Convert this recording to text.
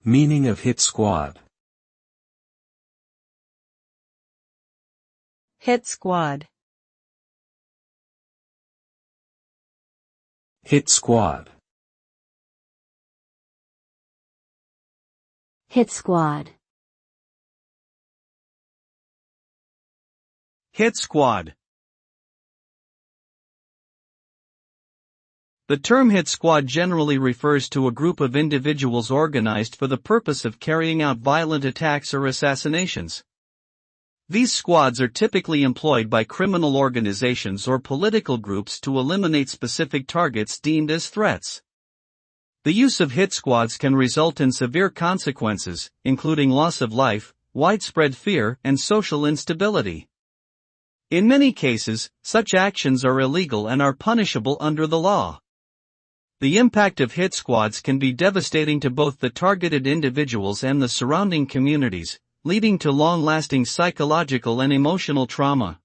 Meaning of hit squad. Hit squad. Hit squad. Hit squad. Hit squad. The term hit squad generally refers to a group of individuals organized for the purpose of carrying out violent attacks or assassinations. These squads are typically employed by criminal organizations or political groups to eliminate specific targets deemed as threats. The use of hit squads can result in severe consequences, including loss of life, widespread fear, and social instability. In many cases, such actions are illegal and are punishable under the law. The impact of hit squads can be devastating to both the targeted individuals and the surrounding communities, leading to long-lasting psychological and emotional trauma.